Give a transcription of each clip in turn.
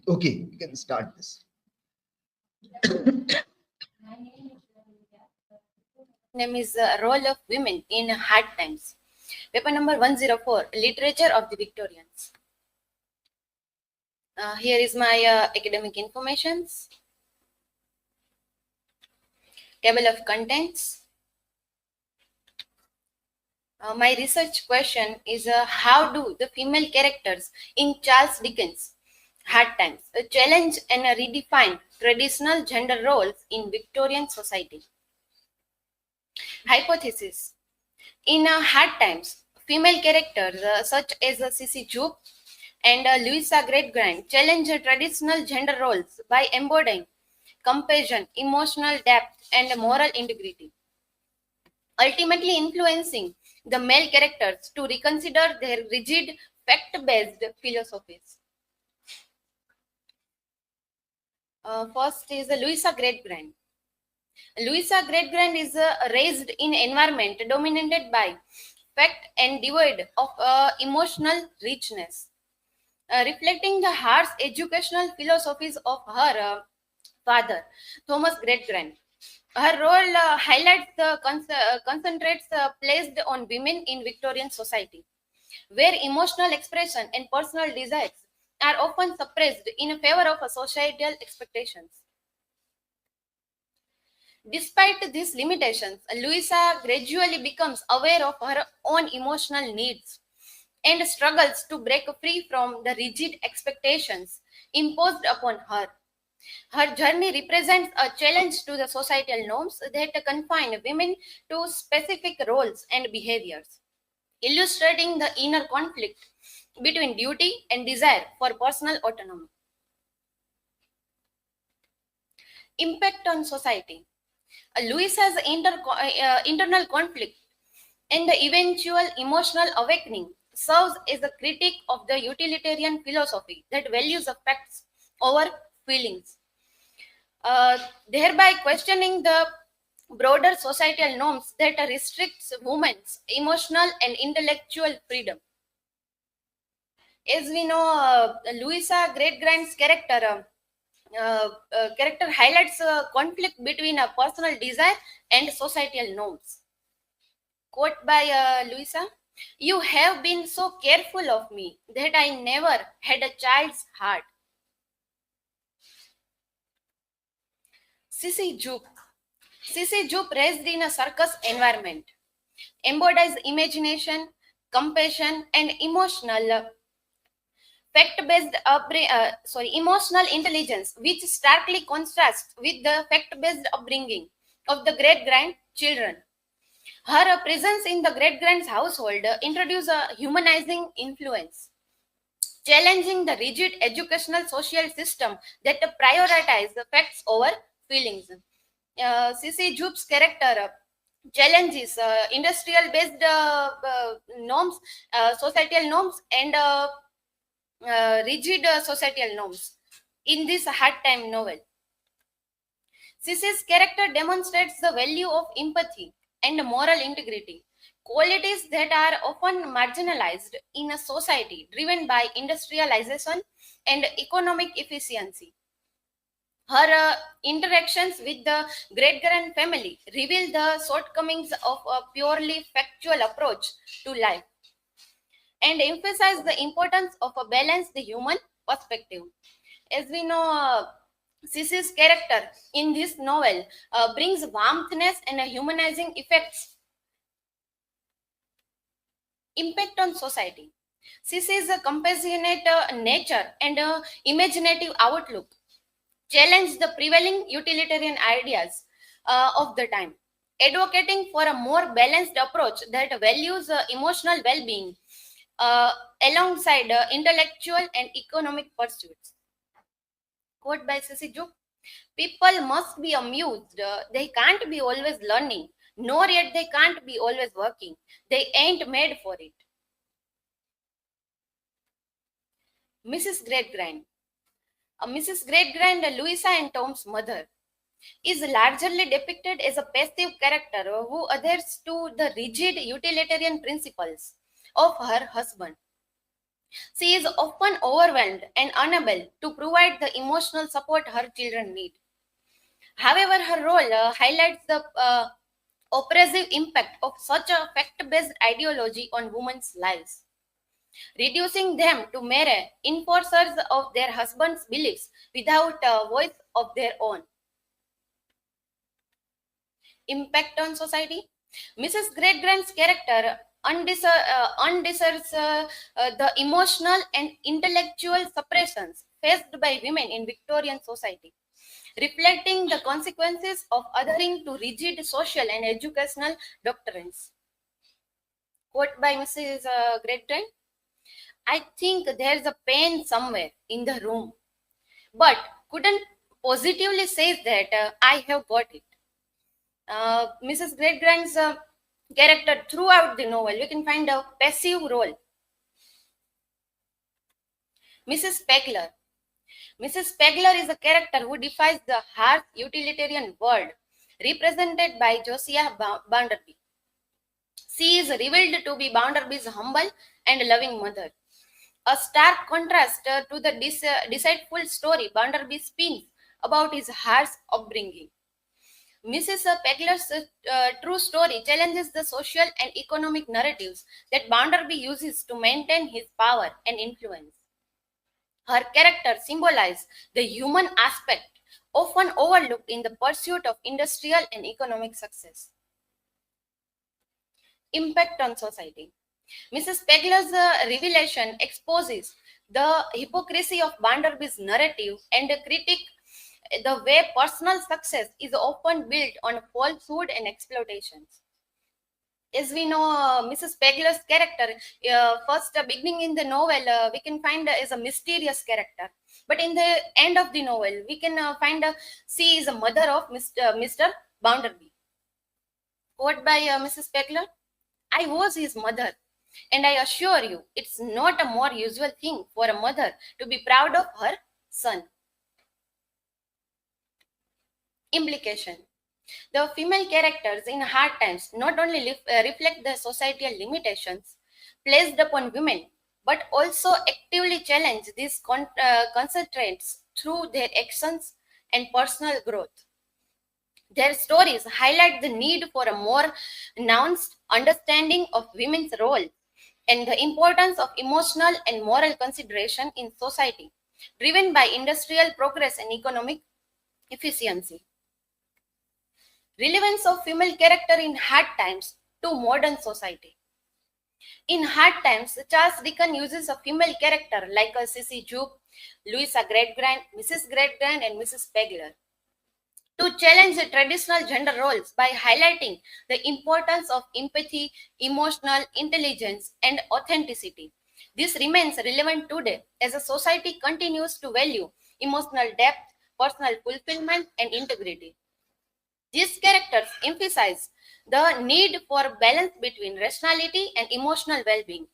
Okay, you can start this. Name is Role of Women in Hard Times. Paper number 104, Literature of the Victorians. Here is my academic informations. Table of contents. My research question is how do the female characters in Charles Dickens' Hard Times challenge and redefine traditional gender roles in Victorian society? Hypothesis. In Hard Times, female characters such as Sissy Jupe and Louisa Greatgrand challenge traditional gender roles by embodying compassion, emotional depth, and moral integrity, ultimately influencing the male characters to reconsider their rigid, fact-based philosophies. First is Louisa Greatgrand. Louisa Greatgrand is raised in an environment dominated by fact and devoid of emotional richness, reflecting the harsh educational philosophies of her father, Thomas Greatgrand. Her role highlights the concentrates placed on women in Victorian society, where emotional expression and personal desires are often suppressed in favor of societal expectations. Despite these limitations, Louisa gradually becomes aware of her own emotional needs and struggles to break free from the rigid expectations imposed upon her. Her journey represents a challenge to the societal norms that confine women to specific roles and behaviors, illustrating the inner conflict between duty and desire for personal autonomy. Impact on society. Louisa's internal conflict and the eventual emotional awakening serves as a critique of the utilitarian philosophy that values the facts over feelings, thereby questioning the broader societal norms that restricts women's emotional and intellectual freedom. As we know, Louisa Greatgrand's character highlights a conflict between a personal desire and societal norms. Quote by Louisa: "You have been so careful of me that I never had a child's heart." Sissy Jupe. Sissy Jupe, raised in a circus environment, embodies imagination, compassion, and emotional intelligence, which starkly contrasts with the fact-based upbringing of the great-grandchildren. Her presence in the great-grand's household introduces a humanizing influence, challenging the rigid educational social system that prioritize the facts over feelings. Sissy Jupe's character challenges industrial-based norms, societal norms, and rigid societal norms. In this hard time novel, Sissy's character demonstrates the value of empathy and moral integrity, qualities that are often marginalized in a society driven by industrialization and economic efficiency. Her interactions with the great grand family reveal the shortcomings of a purely factual approach to life and emphasize the importance of a balanced human perspective. As we know, Sissy's character in this novel brings warmthness and humanizing effects. Impact on society. Sissy's compassionate nature and imaginative outlook challenge the prevailing utilitarian ideas of the time, advocating for a more balanced approach that values emotional well-being uh, alongside intellectual and economic pursuits. Quote by Sissy Jup: "People must be amused. They can't be always learning, nor yet they can't be always working. They ain't made for it." Mrs. Greatgrand. Mrs. Greatgrand, Louisa and Tom's mother, is largely depicted as a passive character who adheres to the rigid utilitarian principles of her husband. She is often overwhelmed and unable to provide the emotional support her children need. However, her role highlights the oppressive impact of such a fact based ideology on women's lives, reducing them to mere enforcers of their husband's beliefs without a voice of their own. Impact on society. Mrs. Great Grand's character undeserves the emotional and intellectual suppressions faced by women in Victorian society, reflecting the consequences of adhering to rigid social and educational doctrines. Quote by Mrs. Great Grand: I think there's a pain somewhere in the room, but couldn't positively say that I have got it. Mrs. Great Grand's character throughout the novel, we can find a passive role. Mrs. Pegler. Mrs. Pegler is a character who defies the harsh utilitarian world represented by Josiah Bounderby. She is revealed to be Bounderby's humble and loving mother, a stark contrast to the deceitful story Bounderby spins about his harsh upbringing. Mrs. Pegler's true story challenges the social and economic narratives that Bounderby uses to maintain his power and influence. Her character symbolizes the human aspect often overlooked in the pursuit of industrial and economic success. Impact on society. Mrs. Pegler's revelation exposes the hypocrisy of Bounderby's narrative and critique the way personal success is often built on falsehood and exploitations. As we know, Mrs. Pegler's character, first beginning in the novel, we can find as a mysterious character. But in the end of the novel, we can find she is a mother of Mr. Bounderby. Quote by Mrs. Pegler: I was his mother, and I assure you, it's not a more usual thing for a mother to be proud of her son. Implication. The female characters in Hard Times not only reflect the societal limitations placed upon women, but also actively challenge these constraints through their actions and personal growth. Their stories highlight the need for a more nuanced understanding of women's role and the importance of emotional and moral consideration in society, driven by industrial progress and economic efficiency. Relevance of female character in Hard Times to modern society. In Hard Times, Charles Dickens uses a female character like Sissy Jupe, Louisa Great-Grand, Mrs. Great-Grand, and Mrs. Pegler to challenge the traditional gender roles by highlighting the importance of empathy, emotional intelligence, and authenticity. This remains relevant today as a society continues to value emotional depth, personal fulfillment, and integrity. These characters emphasize the need for balance between rationality and emotional well being,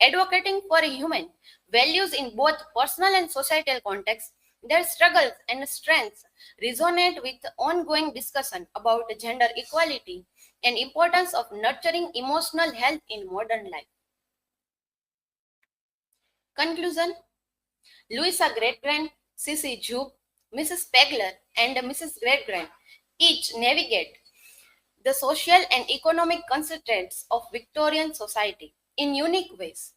advocating for human values in both personal and societal contexts. Their struggles and strengths resonate with the ongoing discussion about gender equality and importance of nurturing emotional health in modern life. Conclusion. Louisa Great-Grand, Sissy Jupe, Mrs. Pegler, and Mrs. Great-Grand each navigate the social and economic constraints of Victorian society in unique ways.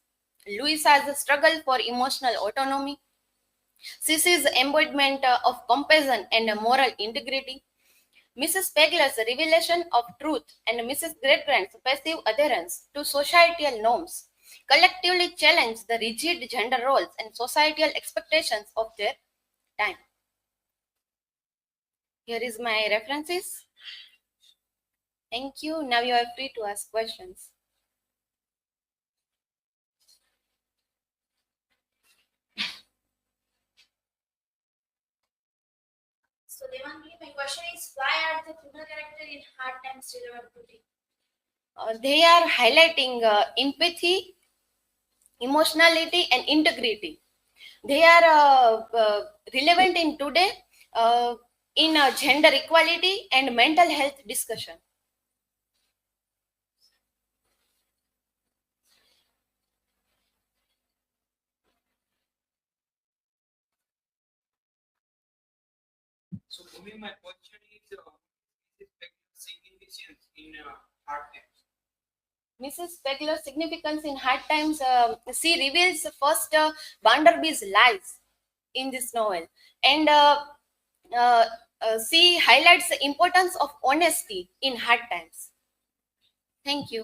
Louisa's struggle for emotional autonomy, Sissy's embodiment of compassion and moral integrity, Mrs. Pegler's revelation of truth, and Mrs. Great-Grand's passive adherence to societal norms collectively challenge the rigid gender roles and societal expectations of their time. Here is my references. Thank you. Now you are free to ask questions. So Devangi, my question is, why are the female character in Hard Times relevant today? They are highlighting empathy, emotionality, and integrity. They are relevant in today in gender equality and mental health discussion. So, Bhumi, my question is significance in hard times. Mrs. Spegler's significance in hard times, she reveals first Barnaby's lies in this novel, and she highlights the importance of honesty in hard times. Thank you.